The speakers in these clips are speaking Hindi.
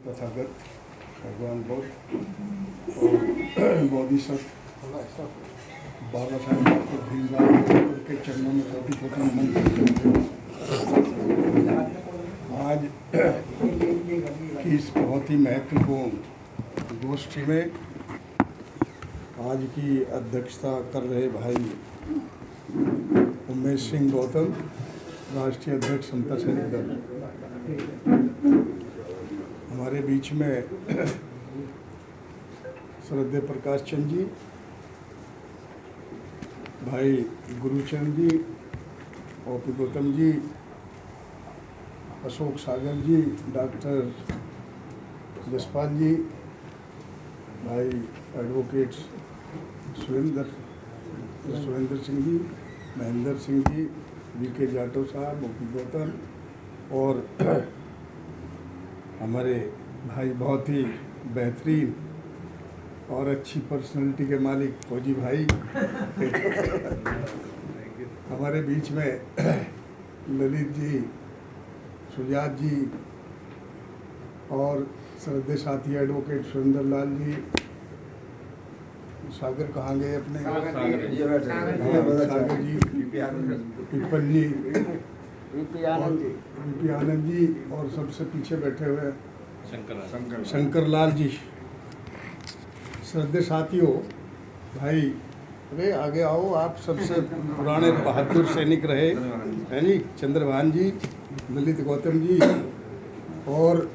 तथागत भगवान बुद्ध और बोधिसत्व बाबा साहेब डॉक्टर भीमराव अम्बेडकर के चरणों में कोटि कोटि नमन करते हुए आज की इस बहुत ही महत्वपूर्ण गोष्ठी में आज की अध्यक्षता कर रहे भाई उमेश सिंह गौतम, राष्ट्रीय अध्यक्ष समता सैनिक दल। हमारे बीच में श्रद्धेय प्रकाश चंद जी, भाई गुरुचंद जी, ओपी गौतम जी, अशोक सागर जी, डॉक्टर जसपाल जी, भाई एडवोकेट सुरेंद्र सिंह जी, महेंद्र सिंह जी, वीके जाटव साहब, ओपी गौतम और हमारे भाई बहुत ही बेहतरीन और अच्छी पर्सनालिटी के मालिक फौजी भाई हमारे बीच में ललित जी, सुजात जी और श्रद्धेय साथी एडवोकेट सुरेंद्र लाल जी। सागर कहाँ गए अपने? सागर जी, पिपल जी, वीपी आनंद जी और सबसे पीछे बैठे हुए शंकर लाल जी। श्रद्धेय साथियों, भाई अरे आगे आओ, आप सबसे पुराने बहादुर सैनिक रहे हैं जी, चंद्रभान जी, ललित गौतम जी और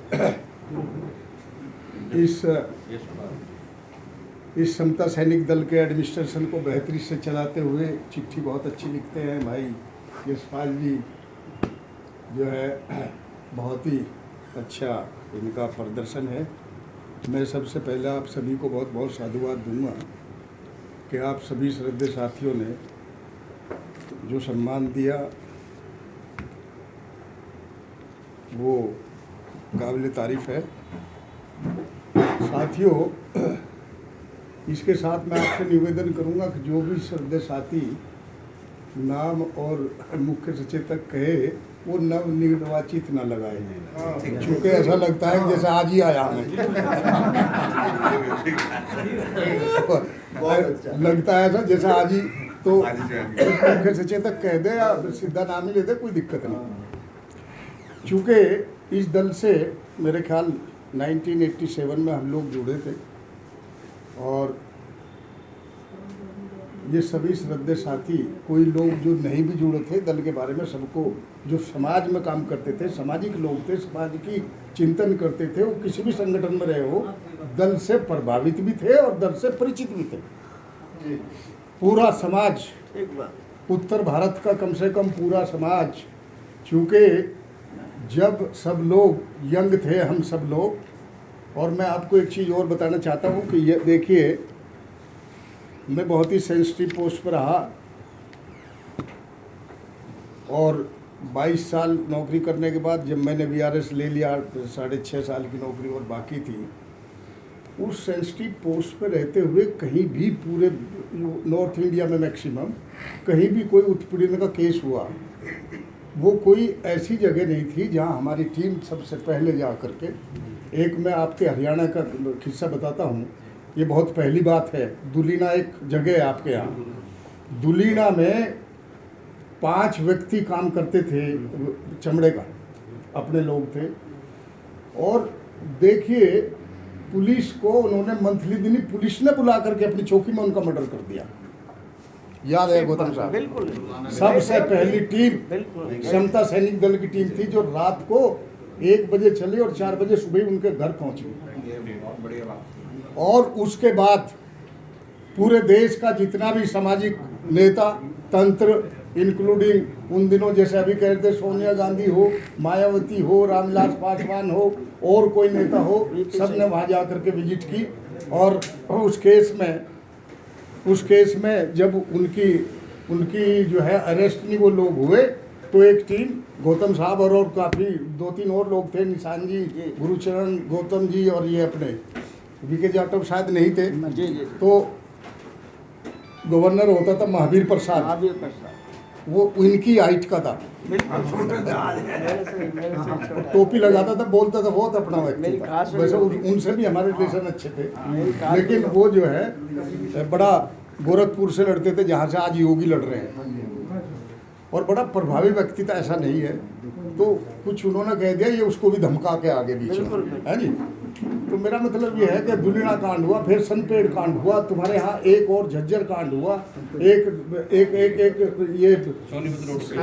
इस समता सैनिक दल के एडमिनिस्ट्रेशन को बेहतरी से चलाते हुए चिट्ठी बहुत अच्छी लिखते हैं भाई यशपाल जी, जो है बहुत ही अच्छा इनका प्रदर्शन है। मैं सबसे पहले आप सभी को बहुत बहुत साधुवाद दूंगा कि आप सभी श्रद्धेय साथियों ने जो सम्मान दिया वो काबिल तारीफ़ है। साथियों, इसके साथ मैं आपसे निवेदन करूंगा कि जो भी श्रद्धेय साथी नाम और मुख्य सचेतक कहे वो नव निर्वाचित न लगाए, क्योंकि ऐसा लगता है जैसे आज ही आया हूँ लगता है ऐसा जैसे आज ही, तो मुख्य सचेतक कह दे या सीधा नाम ही ले दे, कोई दिक्कत नहीं। चूँकि इस दल से मेरे ख्याल 1987 में हम लोग जुड़े थे और ये सभी श्रद्धेय साथी, कोई लोग जो नहीं भी जुड़े थे दल के बारे में, सबको जो समाज में काम करते थे, सामाजिक लोग थे, समाज की चिंतन करते थे, वो किसी भी संगठन में रहे हो, दल से प्रभावित भी थे और दल से परिचित भी थे। पूरा समाज, उत्तर भारत का कम से कम पूरा समाज, चूँकि जब सब लोग यंग थे, हम सब लोग, और मैं आपको एक चीज़ और बताना चाहता हूँ कि ये देखिए, मैं बहुत ही सेंसिटिव पोस्ट पर रहा और 22 साल नौकरी करने के बाद जब मैंने VRS ले लिया, 6.5 साल की नौकरी और बाकी थी, उस सेंसिटिव पोस्ट पर रहते हुए कहीं भी पूरे नॉर्थ इंडिया में मैक्सिमम कहीं भी कोई उत्पीड़न का केस हुआ, वो कोई ऐसी जगह नहीं थी जहां हमारी टीम सबसे पहले जा कर के, एक मैं आपके हरियाणा का किस्सा बताता हूँ, ये बहुत पहली बात है। दुलीना एक जगह है आपके यहाँ, दुलीना में 5 व्यक्ति काम करते थे, चमड़े का, अपने लोग थे, और देखिए पुलिस को उन्होंने मंथली दिनी पुलिस ने बुला करके अपनी चौकी में उनका मर्डर कर दिया। याद है गौतम साहब? बिल्कुल। सबसे पहली टीम समता सैनिक दल की टीम थी जो रात को 1 बजे चली और 4 बजे सुबह उनके घर पहुंच गई। और उसके बाद पूरे देश का जितना भी सामाजिक नेता तंत्र, इंक्लूडिंग उन दिनों जैसे अभी कहते सोनिया गांधी हो, मायावती हो, रामविलास पासवान हो और कोई नेता हो, सब ने वहाँ जा कर के विजिट की। और उस केस में जब उनकी जो है अरेस्ट नहीं वो लोग हुए, तो एक टीम गौतम साहब और काफ़ी 2-3 और लोग थे, निशान जी, गुरुचरण गौतम जी और ये अपने वीके जाटव शायद नहीं थे जी। तो गवर्नर होता था महावीर प्रसाद, वो इनकी हाइट का था, टोपी लगाता था, बोलता था, बहुत अपना व्यक्ति था। वैसे उनसे भी हमारे रिलेशन अच्छे थे, लेकिन वो जो है बड़ा गोरखपुर से लड़ते थे, जहाँ से आज योगी लड़ रहे हैं, और बड़ा प्रभावी व्यक्ति था, ऐसा नहीं है। तो कुछ उन्होंने कह दिया, ये उसको भी धमका के आगे बीच में, है जी। तो मेरा मतलब ये है कि दुलिया कांड हुआ, फिर सनपेड़ कांड हुआ, तुम्हारे यहाँ एक और झज्जर कांड हुआ, एक एक एक एक ये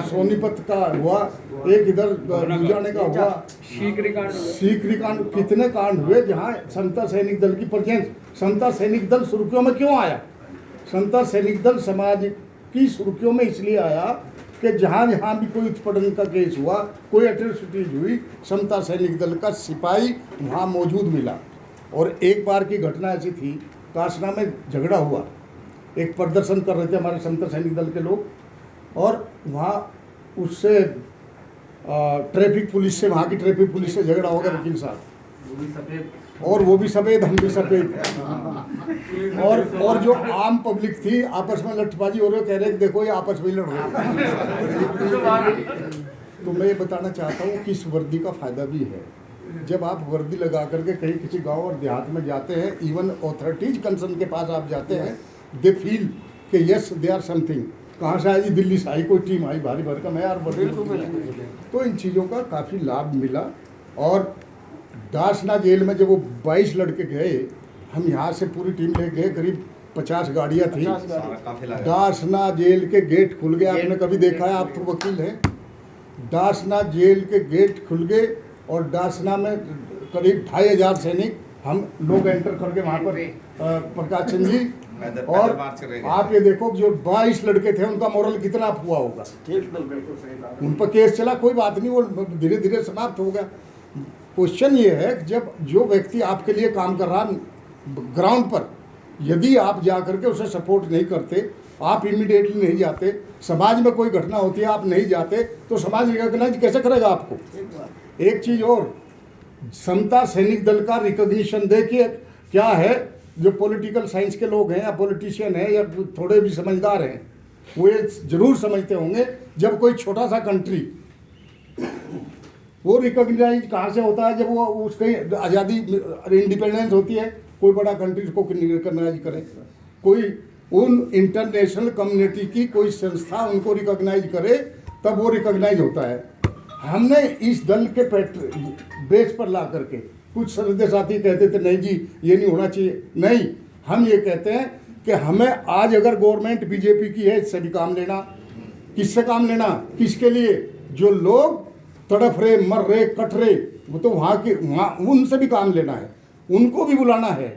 सोनीपत का हुआ, एक इधर लुधियाने का हुआ, सीकरी कांड, कितने कांड हुए जहाँ समता सैनिक दल की प्रेजेंस। समता सैनिक दल सुर्खियों में क्यों आया? समता सैनिक दल समाज की सुर्खियों में इसलिए आया कि जहाँ जहाँ भी कोई उत्पीड़न का केस हुआ, कोई एट्रोसिटीज हुई, समता सैनिक दल का सिपाही वहाँ मौजूद मिला। और एक बार की घटना ऐसी थी, कासना में झगड़ा हुआ, एक प्रदर्शन कर रहे थे हमारे समता सैनिक दल के लोग, और वहाँ उससे ट्रैफिक पुलिस से, वहाँ की ट्रैफिक पुलिस से झगड़ा हो गया वकील साहब, और वो भी सफ़ेद, हम भी सफ़ेद, और जो आम पब्लिक थी आपस में लठबाजी हो रही, कह रहे देखो ये आपस में लड़ रहे हैं। तो मैं ये बताना चाहता हूँ कि इस वर्दी का फ़ायदा भी है। जब आप वर्दी लगा करके कहीं किसी गांव और देहात में जाते हैं, इवन अथॉरिटीज कंसर्न के पास आप जाते हैं, दे फील कि यस दे आर समथिंग। कहाँ से आई? दिल्ली से आई कोई टीम आई भारी भरकम है यार, तो इन चीज़ों का काफ़ी लाभ मिला। और दासना जेल में जब वो 22 लड़के गए, हम यहाँ से पूरी टीम ले गए, करीब 50 गाड़ियाँ थी, दासना जेल के गेट खुल गए। आपने कभी देखा है? आप तो वकील हैं। दासना जेल के गेट खुल गए और दासना में करीब 2500 सैनिक हम लोग एंटर करके वहाँ पर प्रकाश चंद जी, और आप ये देखो जो 22 लड़के थे उनका मोरल कितना हुआ होगा। उन पर केस चला, कोई बात नहीं, वो धीरे धीरे समाप्त हो गया। क्वेश्चन ये है कि जब जो व्यक्ति आपके लिए काम कर रहा ग्राउंड पर, यदि आप जा करके उसे सपोर्ट नहीं करते, आप इमीडिएटली नहीं जाते, समाज में कोई घटना होती है आप नहीं जाते, तो समाज रिकॉग्नाइज कैसे करेगा आपको? एक चीज़ और, समता सैनिक दल का रिकॉग्निशन देखिए क्या है। जो पॉलिटिकल साइंस के लोग हैं या पॉलिटिशियन हैं या थोड़े भी समझदार हैं, वो ये जरूर समझते होंगे, जब कोई छोटा सा कंट्री, वो रिकॉग्नाइज कहाँ से होता है? जब वो उसकी आज़ादी इंडिपेंडेंस होती है, कोई बड़ा कंट्री उसको रिकॉग्नाइज करे, कोई उन इंटरनेशनल कम्युनिटी की कोई संस्था उनको रिकॉग्नाइज करे, तब वो रिकॉग्नाइज होता है। हमने इस दल के बेस पर ला करके, कुछ सदस्य साथी कहते थे नहीं जी ये नहीं होना चाहिए, नहीं, हम ये कहते हैं कि हमें आज अगर गवर्नमेंट बीजेपी की है, इससे भी काम लेना। किससे काम लेना? किसके लिए? जो लोग तड़फ रहे, मर रहे, कट रहे, वो तो वहाँ उनसे भी काम लेना है, उनको भी बुलाना है।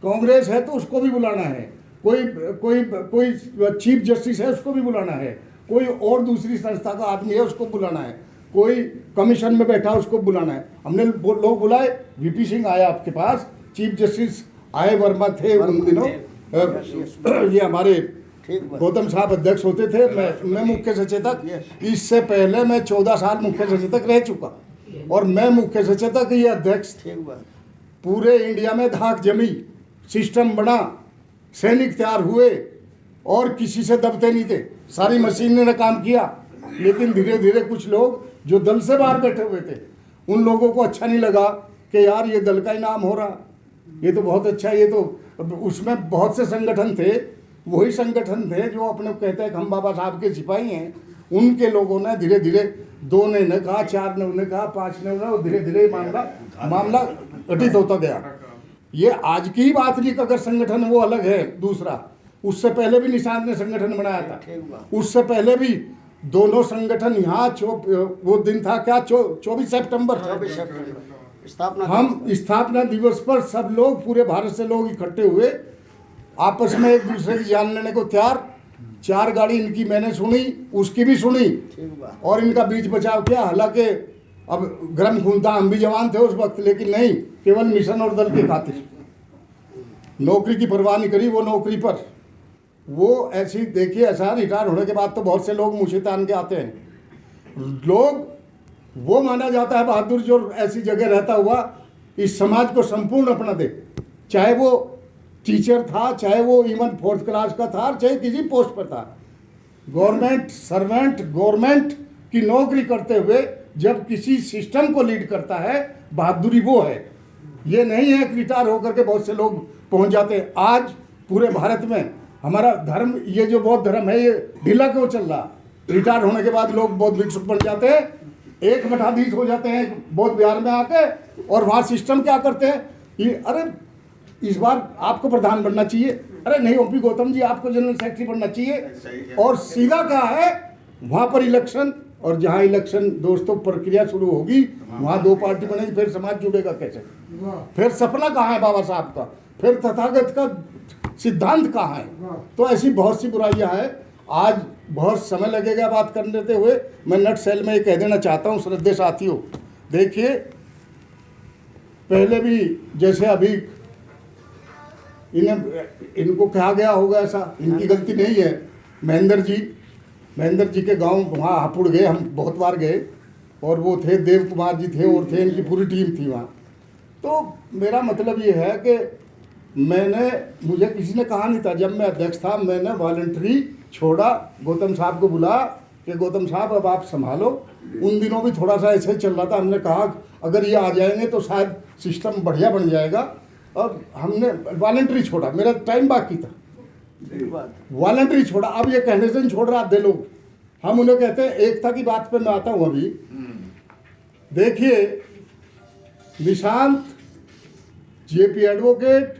कांग्रेस है तो उसको भी बुलाना है, कोई चीफ जस्टिस है उसको भी बुलाना है, कोई और दूसरी संस्था का आदमी है उसको बुलाना है, कोई कमीशन में बैठा उसको बुलाना है। हमने लोग बुलाए, वीपी सिंह आया आपके पास, चीफ जस्टिस आए वर्मा थे उन दिनों, ये हमारे गौतम साहब अध्यक्ष होते थे, मैं मुख्य सचेतक। इससे पहले मैं 14 साल मुख्य सचेतक रह चुका, और मैं मुख्य सचेतक, ये अध्यक्ष। पूरे इंडिया में धाक जमी, सिस्टम बना, सैनिक तैयार हुए, और किसी से दबते नहीं थे, सारी मशीन ने काम किया। लेकिन धीरे धीरे कुछ लोग जो दल से बाहर बैठे हुए थे, उन लोगों को अच्छा नहीं लगा कि यार ये दल का ही नाम हो रहा, ये तो बहुत अच्छा, ये तो, उसमें बहुत से संगठन थे, वही संगठन थे जो अपने कहते हैं कि हम बाबा साहब के सिपाही हैं। उनके लोगों ने धीरे धीरे, 2 ने कहा, 4 ने कहा, 5 ने, और धीरे धीरे मामला घटित होता गया। ये आज की ही बात नहीं, अगर संगठन वो अलग है दूसरा, उससे पहले भी निशांत ने संगठन बनाया था, उससे पहले भी दोनों संगठन यहाँ, वो दिन था क्या, 24 सितंबर, हम स्थापना दिवस पर सब लोग, पूरे भारत से लोग इकट्ठे हुए, आपस में एक दूसरे की जान लेने को तैयार। 4 गाड़ी इनकी मैंने सुनी, उसकी भी सुनी, और इनका बीच बचाव किया। हालांकि अब गर्म खून था, हम भी जवान थे उस वक्त, लेकिन नहीं, केवल मिशन और दल की खातिर, नौकरी की परवाह नहीं करी। वो नौकरी पर वो ऐसी, देखिए ऐसा, रिटायर होने के बाद तो बहुत से लोग मुँह तान के आते हैं। लोग वो माना जाता है बहादुर जो ऐसी जगह रहता हुआ इस समाज को संपूर्ण अपना दे, चाहे वो टीचर था, चाहे वो इवन 4th क्लास का था, चाहे किसी पोस्ट पर था। गवर्नमेंट सर्वेंट, गवर्नमेंट की नौकरी करते हुए जब किसी सिस्टम को लीड करता है, बहादुरी वो है। ये नहीं है कि रिटायर होकर के बहुत से लोग पहुंच जाते हैं। आज पूरे भारत में हमारा धर्म, ये जो बौद्ध धर्म है, ये ढीला क्यों चल रहा? रिटायर होने के बाद लोग बौद्ध भिक्षुक बन जाते हैं, एक मठाधीश हो जाते हैं बौद्ध विहार में आके, और वहाँ सिस्टम क्या करते हैं कि अरे इस बार आपको प्रधान बनना चाहिए, अरे नहीं ओपी गौतम जी आपको जनरल सेक्रेटरी बनना चाहिए, और सीधा क्या है वहाँ पर इलेक्शन। और जहाँ इलेक्शन दोस्तों प्रक्रिया शुरू होगी वहाँ दो पार्टी बनेगी, फिर समाज जुड़ेगा कैसे? फिर सपना कहाँ है बाबा साहब का? फिर तथागत का सिद्धांत कहाँ है? तो ऐसी बहुत सी बुराइयां हैं। आज बहुत समय लगेगा बात करने देते हुए, मैं नट सेल में ये कह देना चाहता हूँ श्रद्धेय साथियों, देखिए पहले भी जैसे अभी इनको कहा गया होगा, ऐसा इनकी गलती नहीं है। महेंद्र जी के गांव वहाँ हापुड़ गए, हम बहुत बार गए, और वो थे देव कुमार जी थे और थे इनकी पूरी टीम थी वहाँ। तो मेरा मतलब ये है कि मुझे किसी ने कहा नहीं था, जब मैं अध्यक्ष था मैंने वॉलंटरी छोड़ा, गौतम साहब को बुला कि गौतम साहब अब आप संभालो। उन दिनों भी थोड़ा सा ऐसे ही चल रहा था, हमने कहा अगर ये आ जाएंगे तो शायद सिस्टम बढ़िया बन जाएगा। अब हमने वॉलंटरी छोड़ा, मेरा टाइम बाकी था, वॉलंटरी छोड़ा। अब ये कहने से नहीं छोड़ रहा आधे लोग, हम उन्हें कहते हैं एकता की बात पे मैं आता हूँ। अभी देखिए निशांत, जेपी एडवोकेट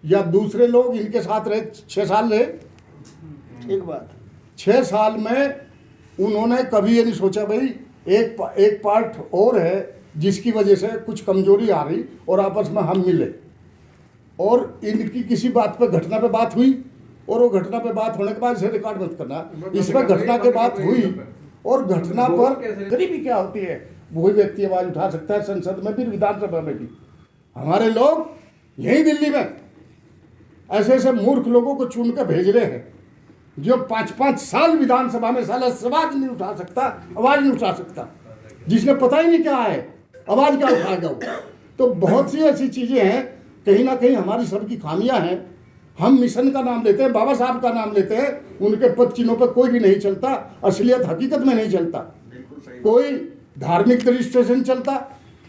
या दूसरे लोग इनके साथ रहे 6 साल रहे, ठीक बात। 6 साल में उन्होंने कभी ये नहीं सोचा भाई एक पार्ट और है जिसकी वजह से कुछ कमजोरी आ रही और आपस में हम मिले, और इनकी किसी बात पे घटना पे बात हुई, और वो घटना पे बात होने के बाद इसे रिकॉर्ड मत करना, इसमें घटना के बात हुई, और घटना पर गरीबी क्या होती है वही व्यक्ति आवाज उठा सकता है, संसद में भी विधानसभा में भी। हमारे लोग यही दिल्ली में ऐसे ऐसे मूर्ख लोगों को चुन कर भेज रहे हैं जो 5-5 साल विधानसभा में साला आवाज नहीं उठा सकता, आवाज नहीं उठा सकता, जिसने पता ही नहीं क्या है, आवाज क्या उठाएगा वो। तो बहुत सी ऐसी चीजें हैं, कहीं ना कहीं हमारी सबकी खामियां हैं। हम मिशन का नाम लेते हैं, बाबा साहब का नाम लेते हैं, उनके पद चिन्हों पर कोई भी नहीं चलता, असलियत हकीकत में नहीं चलता, कोई धार्मिक दृष्टि से चलता,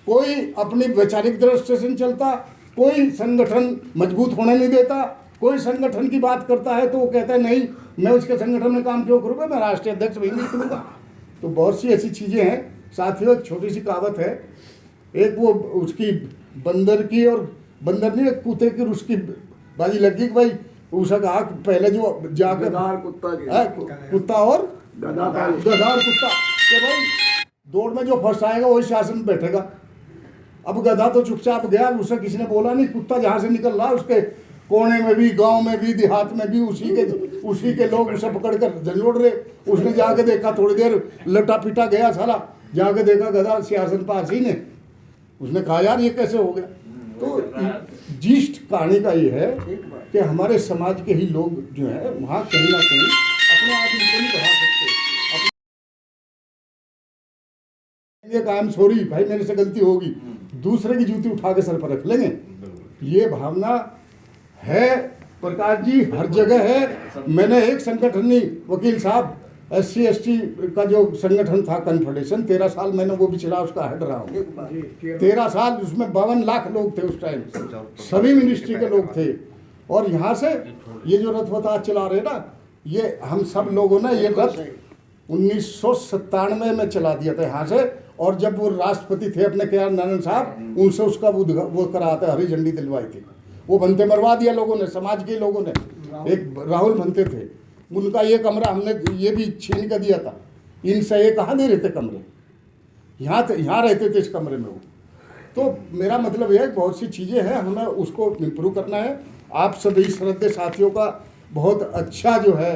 कोई अपनी वैचारिक दृष्टि से चलता, कोई संगठन मजबूत होने नहीं देता। कोई संगठन की बात करता है तो वो कहता है नहीं मैं उसके संगठन में काम क्यों करूँगा, मैं राष्ट्रीय अध्यक्ष भी नहीं करूँगा। तो बहुत सी ऐसी चीज़ें हैं साथियों। एक छोटी सी कहावत है, एक वो उसकी बंदर की, और बंदर नहीं, एक कुत्ते की उसकी बाजी लगी कि भाई उसका कहा पहले जो जाकर कुत्ता और गधा कुत्ता कि भाई दौड़ में जो फर्स्ट आएगा वही शासन में बैठेगा। अब गधा तो चुपचाप गया, उसे किसी ने बोला नहीं। कुत्ता जहाँ से निकल रहा उसके कोने में भी, गांव में भी, देहात में भी उसी के लोग उसे पकड़ कर झंझोड़ रहे। उसने जाके देखा, थोड़ी देर लटा पिटा गया साला, जाके देखा गधा सियासन पास ही ने। उसने कहा यार ये कैसे हो गया। तो जीस्ट कहानी का ये है कि हमारे समाज के ही लोग जो है वहाँ कहीं ना कहीं अपने आप इनको नहीं बढ़ा सकते। आई एम सॉरी भाई मेरे से गलती होगी, दूसरे की जूती उठा के सर पर रख लेंगे, ये भावना है प्रकाश जी हर जगह है। मैंने एक संगठन नहीं, वकील साहब SC ST का जो संगठन था कन्फेडरेशन, 13 साल मैंने वो भी चला, उसका हेड रहा हूँ 13 साल। उसमें 52 लाख लोग थे उस टाइम, सभी मिनिस्ट्री के लोग थे। और यहाँ से ये जो रथ वथ चला रहे ना, ये हम सब लोगों ने ये रथ 1997 में चला दिया था यहाँ से। और जब वो राष्ट्रपति थे अपने KR नारायण साहब, उनसे उसका वो करा था, हरी झंडी दिलवाई थी। वो बनते मरवा दिया लोगों ने, समाज के लोगों ने। एक राहुल बनते थे, उनका ये कमरा हमने ये भी छीन कर दिया था। इनसे ये कहाँ दे रहे थे कमरे, यहाँ रहते थे इस कमरे में वो। तो मेरा मतलब यह है बहुत सी चीज़ें हैं, हमें उसको इम्प्रूव करना है। आप सभी श्रद्धेय साथियों का बहुत अच्छा जो है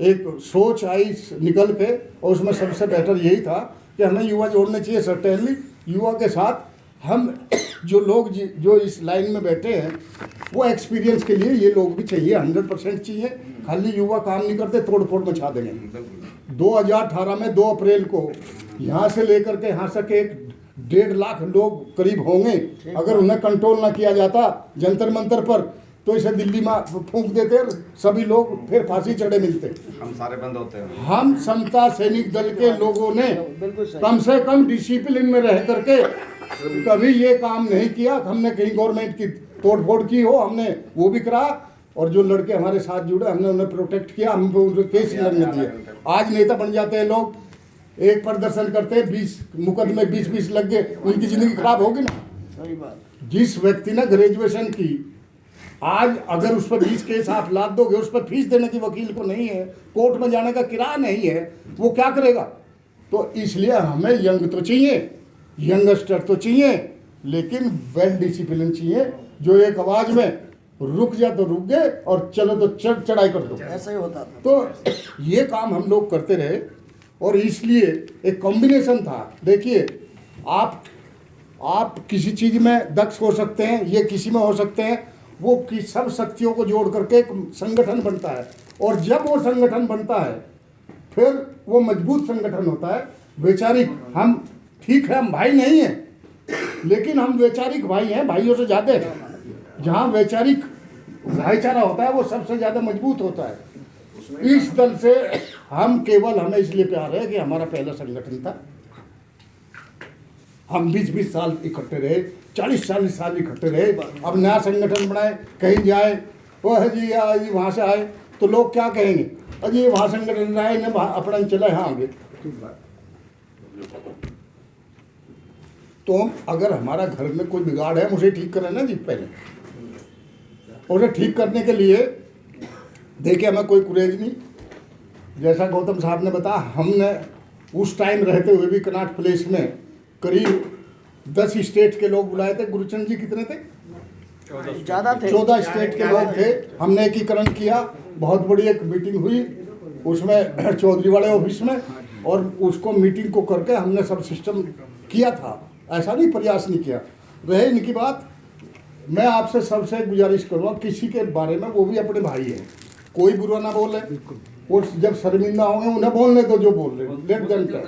एक सोच आई निकल के, और उसमें सबसे बेटर यही था कि हमें युवा जोड़ने चाहिए। सर्टेनली युवा के साथ हम जो लोग जो इस लाइन में बैठे हैं वो एक्सपीरियंस के लिए ये लोग भी चाहिए, 100% चाहिए। खाली युवा काम नहीं करते, तोड़ फोड़ मचा देंगे। 2018 में 2 अप्रैल को यहाँ से लेकर के यहाँ तक 1.5 लाख लोग करीब होंगे। अगर उन्हें कंट्रोल ना किया जाता जंतर मंतर पर, तो इसे दिल्ली में फूंक देते, सभी लोग फिर फांसी चढ़े मिलते। हम सारे बंद होते हैं। हम समता सैनिक दल के लोगों ने बिल्कुल सही। कम से कम डिसिप्लिन में रह करके कभी ये काम नहीं किया। हमने कहीं गवर्नमेंट की तोड़फोड़ की हो, हमने वो भी करा, और जो लड़के हमारे साथ जुड़े हमने उन्हें प्रोटेक्ट किया, हम उनको केस लगने दिए। आज नेता बन जाते हैं लोग, एक प्रदर्शन करते हैं, 20 मुकदमे 20-20 लग गए, उनकी जिंदगी खराब होगी ना। सही बात। जिस व्यक्ति ने ग्रेजुएशन की, आज अगर उस पर 20 केस आप लाद दोगे, उस पर फीस देने की वकील को नहीं है, कोर्ट में जाने का किराया नहीं है, वो क्या करेगा? तो इसलिए हमें यंग तो चाहिए, यंगस्टर तो चाहिए, लेकिन वेल डिसिप्लिन चाहिए, जो एक आवाज में रुक जा तो रुक गए और चलो तो चढ़ाई कर दो। ऐसा ही होता था। तो ये काम हम लोग करते रहे, और इसलिए एक कॉम्बिनेशन था। देखिए, आप किसी चीज़ में दक्ष हो सकते हैं, ये किसी में हो सकते हैं, वो कि सब शक्तियों को जोड़ करके एक संगठन बनता है, और जब वो संगठन बनता है फिर वो मजबूत संगठन होता है। वैचारिक हम ठीक है, हम भाई नहीं हैं, लेकिन हम वैचारिक भाई हैं, भाइयों से ज़्यादा। जहाँ वैचारिक भाईचारा होता है वो सबसे ज़्यादा मजबूत होता है। इस दल से हम केवल, हमें इसलिए प्यार है कि हमारा पहला संगठन था। हम 20-20 साल इकट्ठे रहे, 40-40 साल इकट्ठे रहे। अब नया संगठन बनाए, कहीं जाए, वो है जी वहाँ से आए तो लोग क्या कहेंगे, अजी ये वहाँ संगठन बनाए ना, अपना चला यहाँ आगे। तो अगर हमारा घर में कोई बिगाड़ है, मुझे ठीक करें ना जी पहले। उसे ठीक करने के लिए देखिए, हमें कोई कुरेज नहीं। जैसा गौतम साहब ने बताया, हमने उस टाइम रहते हुए भी कनॉट प्लेस में करीब 10 स्टेट के लोग बुलाए थे। गुरुचंद जी कितने थे? ज़्यादा थे। 14 स्टेट के लोग थे। हमने एकीकरण किया, बहुत बड़ी एक मीटिंग हुई उसमें चौधरी वाले ऑफिस में, और उसको मीटिंग को करके हमने सब सिस्टम किया था। ऐसा नहीं प्रयास नहीं किया। रहे इनकी बात, मैं आपसे सबसे एक गुजारिश करूँगा, किसी के बारे में, वो भी अपने भाई है, कोई बुरा ना बोले। वो जब शर्मिंदा होंगे उन्हें बोलने दो जो बोल रहे, लेट देम टॉक,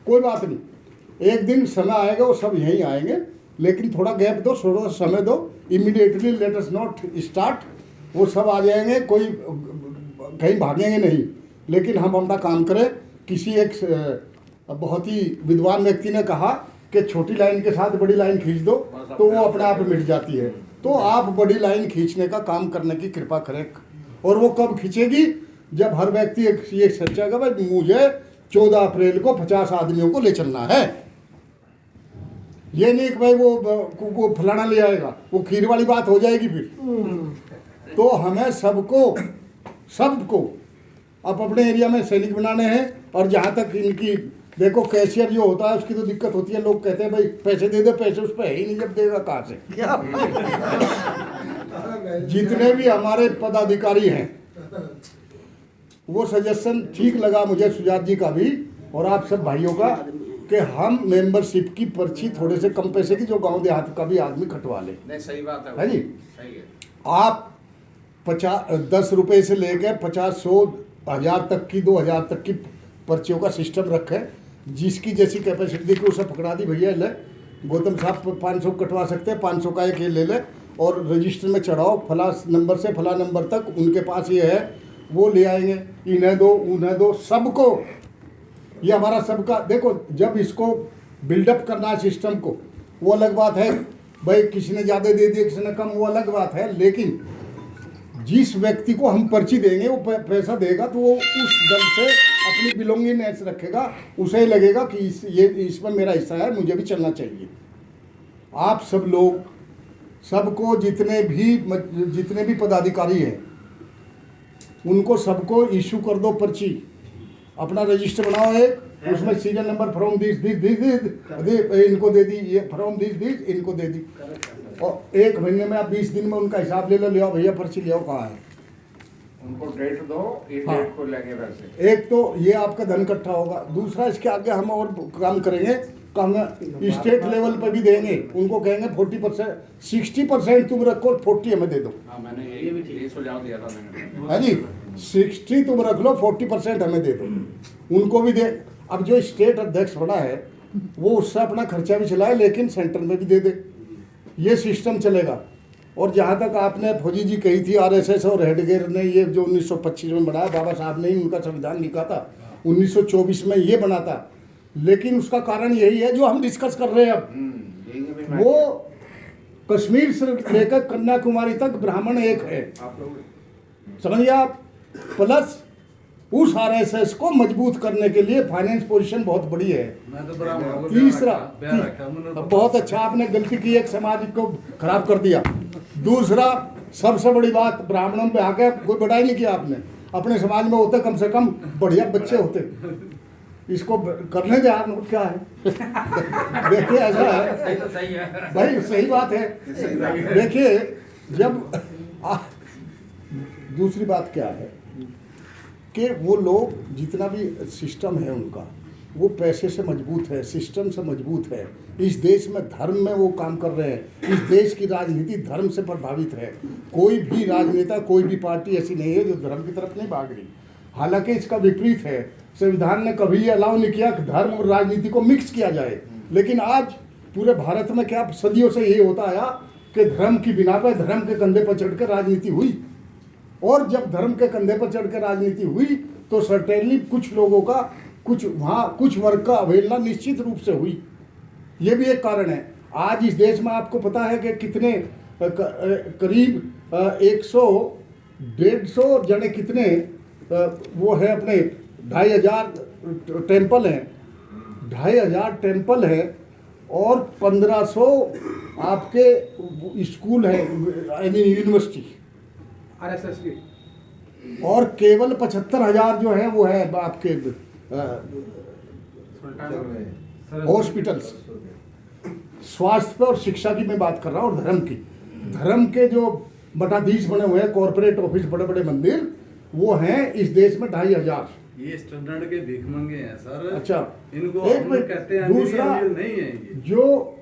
कोई बात नहीं। एक दिन समय आएगा वो सब यहीं आएंगे, लेकिन थोड़ा गैप दो, थोड़ा समय दो। Immediately let us not start, वो सब आ जाएंगे, कोई कहीं भागेंगे नहीं, लेकिन हम अपना काम करें। किसी एक बहुत ही विद्वान व्यक्ति ने कहा कि छोटी लाइन के साथ बड़ी लाइन खींच दो तो वो अपने आप मिट जाती है। तो आप बड़ी लाइन खींचने का काम करने की कृपा करें, और वो कब खींचेगी, जब हर व्यक्ति ये सोचेगा भाई मुझे 14 अप्रैल को 50 आदमियों को ले चलना है। ये नहीं कि भाई वो फलाना ले आएगा, वो खीर वाली बात हो जाएगी फिर। तो हमें सबको अब अपने एरिया में सैनिक बनाने हैं। और जहाँ तक इनकी देखो, कैशियर जो होता है उसकी तो दिक्कत होती है। लोग कहते हैं भाई पैसे दे दे, पैसे उस पर है ही नहीं, जब देगा कहाँ से। जितने भी हमारे पदाधिकारी हैं, वो सजेशन ठीक लगा मुझे, सुजात जी का भी और आप सब भाइयों का, कि हम मेंबरशिप की पर्ची थोड़े से कम पैसे की, जो गांव देहात का भी आदमी कटवा ले। नहीं, सही बात है जी। सही है। आप 10 रुपये से लेकर 50, 100, 1000 तक की, 2000 तक की पर्चियों का सिस्टम रखें। जिसकी जैसी कैपेसिटी देखी उसे पकड़ा दी, भैया ले गौतम साहब 500 कटवा सकते हैं, 500 का एक ये ले ले, और रजिस्टर में चढ़ाओ, फला नंबर से फला नंबर तक उनके पास ये है, वो ले आएंगे। इन्हें दो, उन्हें दो, सबको। ये हमारा सबका, देखो जब इसको बिल्डअप करना है सिस्टम को, वो अलग बात है, भाई किसी ने ज़्यादा दे दिया, किसी ने कम, वो अलग बात है। लेकिन जिस व्यक्ति को हम पर्ची देंगे, वो पैसा देगा, तो वो उस दल से अपनी बिलोंगिंगनेस रखेगा, उसे लगेगा कि इसमें मेरा हिस्सा है, मुझे भी चलना चाहिए। आप सब लोग, सबको, जितने भी पदाधिकारी हैं, उनको सबको इशू कर दो पर्ची। अपना रजिस्टर बनाओ एक, उसमें सीरियल नंबर फ्रॉम दिस इनको दे दी, ये फ्रॉम दिस इनको दे दी, और 1 महीने में आप 20 दिन में उनका हिसाब ले आओ, भैया पर्ची ले आओ, कहाँ है। उनको डेट दो, इस हाँ। डेट को लेंगे वैसे। एक तो ये आपका धन इकट्ठा होगा। दूसरा, इसके आगे हम और काम करेंगे, हम स्टेट लेवल पर भी देंगे। उनको कहेंगे 40%, 60% तुम रखो, 40 हमें दे दो। हाँ, मैंने ये सुझाव दिया था मैंने। है जी, 60 तुम रख लो, 40% हमें दे दो। उनको भी दे। अब जो स्टेट अध्यक्ष बना है, वो उससे अपना खर्चा भी चलाए, लेकिन सेंटर में भी दे दे। ये सिस्टम चलेगा। और जहाँ तक आपने फौजी जी कही थी आरएसएस और हेडगेयर ने ये जो 1925 में बनाया, बाबा साहब ने ही उनका संविधान लिखा था, 1924 में ये बना था। लेकिन उसका कारण यही है जो हम डिस्कस कर रहे हैं अब, यही है भाई। वो कश्मीर से लेकर कन्याकुमारी तक ब्राह्मण एक है, आप लोग समझिए आप। प्लस उस आरएसएस को मजबूत करने के लिए फाइनेंस पोजीशन बहुत बड़ी है। मैं तो ब्राह्मण हूँ, तीसरा, ब्याह रखा मैंने। बहुत अच्छा आपने गलती की, एक समाज को खराब कर दिया। दूसरा सबसे बड़ी बात, ब्राह्मणों पे आके कोई बढ़ाई नहीं किया आपने। अपने समाज में होते कम से कम बढ़िया बच्चे होते, इसको करने दे यार, क्या है देखिए ऐसा है सही है भाई, सही बात है। देखिए जब दूसरी बात क्या है कि वो लोग जितना भी सिस्टम है उनका, वो पैसे से मजबूत है, सिस्टम से मजबूत है। इस देश में धर्म में वो काम कर रहे हैं। इस देश की राजनीति धर्म से प्रभावित है। कोई भी राजनेता, कोई भी पार्टी ऐसी नहीं है जो धर्म की तरफ नहीं भाग रही। हालांकि इसका विपरीत है, संविधान ने कभी ये अलाउ नहीं किया कि धर्म और राजनीति को मिक्स किया जाए। लेकिन आज पूरे भारत में क्या सदियों से ये होता आया कि धर्म की बिना पर, धर्म के कंधे पर चढ़कर राजनीति हुई। और जब धर्म के कंधे पर चढ़कर राजनीति हुई तो सर्टेनली कुछ लोगों का, कुछ वहाँ कुछ वर्ग का अवहेलना निश्चित रूप से हुई। ये भी एक कारण है। आज इस देश में आपको पता है कि कितने करीब 100-150 जने कितने वो है अपने 2500 टेम्पल हैं, 2500 टेम्पल है और 1500 आपके स्कूल हैं, यूनिवर्सिटी, आरएसएस की, और केवल 75,000 जो है वो है आपके हॉस्पिटल्स। स्वास्थ्य पे और शिक्षा की मैं बात कर रहा हूँ, और धर्म की। धर्म के जो मठाधीश बने हुए हैं, कॉर्पोरेट ऑफिस, बड़े बड़े मंदिर, वो हैं इस देश में 2500। ये स्टैंडर्ड के भीख मंगे हैं सर। अच्छा, इनको एक हम मिनट, कहते हैं दूसरा नहीं है ये। जो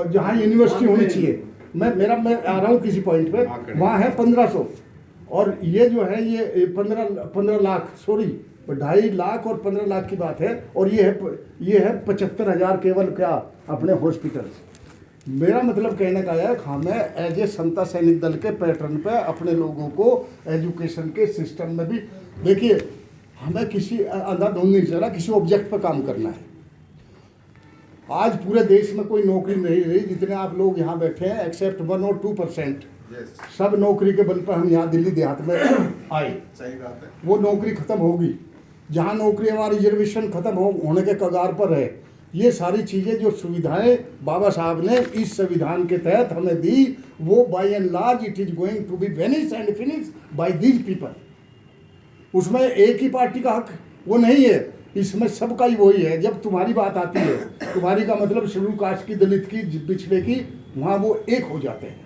जहाँ यूनिवर्सिटी होनी चाहिए, मैं आ रहा हूँ किसी पॉइंट पे, वहाँ है 1500, और ये जो है ये 15 लाख, सॉरी 2.5 लाख और 15 लाख की बात है। और ये है 75,000 केवल क्या अपने हॉस्पिटल्स। मेरा मतलब कहने का है, हमें एज ए समता सैनिक दल के पैटर्न पे अपने लोगों को एजुकेशन के सिस्टम में भी, देखिए हमें किसी अंधाधुंध नहीं चला, किसी ऑब्जेक्ट पर काम करना है। आज पूरे देश में कोई नौकरी नहीं रही, जितने आप लोग यहाँ बैठे हैं एक्सेप्ट 1 और 2%, सब नौकरी के बल पर हम यहाँ दिल्ली देहात में आए। सही बात है। वो नौकरी खत्म होगी, जहाँ नौकरी हमारी रिजर्वेशन खत्म होने के कगार पर है। ये सारी चीज़ें जो सुविधाएं बाबा साहब ने इस संविधान के तहत हमें दी, वो by and large it is going to be vanish and finish by these people. उसमें एक ही पार्टी का हक वो नहीं है, इसमें सबका ही वही है। जब तुम्हारी बात आती है, तुम्हारी का मतलब शेड्यूल कास्ट की, दलित की, पिछड़े की, वहाँ वो एक हो जाते हैं।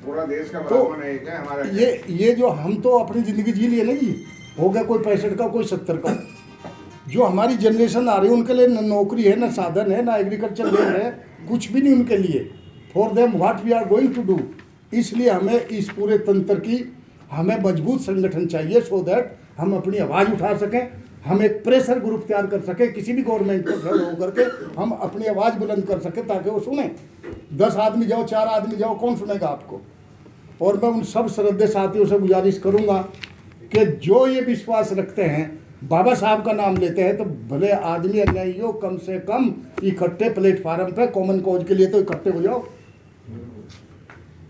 पूरा देश का तो ब्राह्मण है क्या हमारा? ये जो हम तो अपनी ज़िंदगी जी लिए नहीं, हो गया कोई 65 का, कोई 70 का। जो हमारी जनरेशन आ रही है उनके लिए न नौकरी है, न साधन है, न एग्रीकल्चर लैंड है, कुछ भी नहीं उनके लिए। For them what we are going to do. इसलिए हमें इस पूरे तंत्र की, हमें मजबूत संगठन चाहिए, सो दैट हम अपनी आवाज़ उठा सकें, हम एक प्रेशर ग्रुप तैयार कर सकें, किसी भी गवर्नमेंट पर खड़े होकर के हम अपनी आवाज़ बुलंद कर सकें, ताकि वो सुने। 10 आदमी जाओ, 4 आदमी जाओ, कौन सुनेगा आपको? और मैं उन सब श्रद्धेय साथियों से गुजारिश करूंगा कि जो ये विश्वास रखते हैं, बाबा साहब का नाम लेते हैं, तो भले आदमी अन्यायी हो, कम से कम इकट्ठे प्लेटफार्म पे कॉमन कॉज के लिए तो इकट्ठे हो जाओ।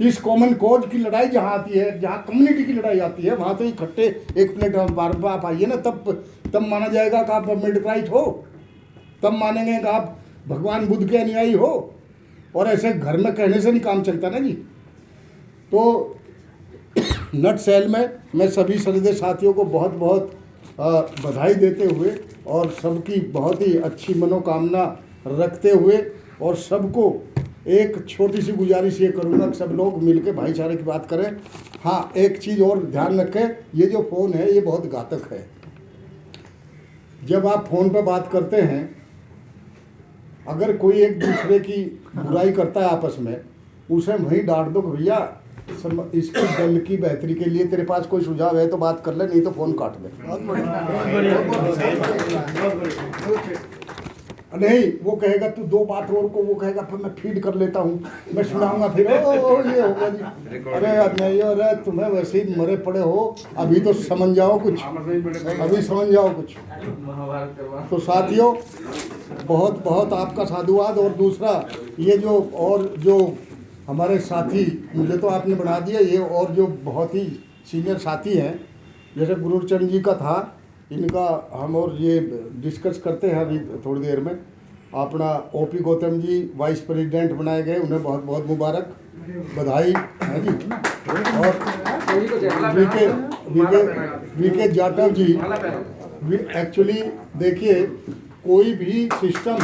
इस कॉमन कॉज की लड़ाई जहाँ आती है, जहाँ कम्युनिटी की लड़ाई आती है, वहाँ तो इकट्ठे एक प्लेटफार्म पर आप आइए ना, तब माना जाएगा कि आप मिडराइट हो, तब मानेंगे कि आप भगवान बुद्ध के अनुयायी हो। और ऐसे घर में कहने से नहीं काम चलता ना जी। तो नट सेल में मैं सभी श्रद्धेय साथियों को बहुत बहुत बधाई देते हुए, और सबकी बहुत ही अच्छी मनोकामना रखते हुए, और सबको एक छोटी सी गुजारिश ये करूँगा कि सब लोग मिलकर भाईचारे की बात करें। हाँ, एक चीज़ और ध्यान रखें, ये जो फ़ोन है ये बहुत घातक है। जब आप फ़ोन पर बात करते हैं, अगर कोई एक दूसरे की बुराई करता है आपस में, उसे वहीं डांट दो कि भैया इसके दल की बेहतरी के लिए तेरे पास कोई सुझाव है तो बात कर ले, नहीं तो फ़ोन काट दे। नहीं, वो कहेगा तू 2 बात और को, वो कहेगा फिर मैं फीड कर लेता हूँ, मैं सुनाऊंगा, फिर ओ ये होगा जी। अरे नहीं, अरे तुम्हें वैसे ही मरे पड़े हो, अभी तो समझ जाओ कुछ, अभी समझ जाओ कुछ। तो साथियों, बहुत बहुत आपका साधुवाद। और दूसरा ये जो हमारे साथी, मुझे तो आपने बना दिया ये, और जो बहुत ही सीनियर साथी हैं, जैसे गुरुचरण जी का था, इनका हम और ये डिस्कस करते हैं अभी थोड़ी देर में। अपना OP Gautam ji vice president बनाए गए, उन्हें बहुत बहुत मुबारक, बधाई है जी। और वीके जाटव जी, एक्चुअली देखिए, कोई भी सिस्टम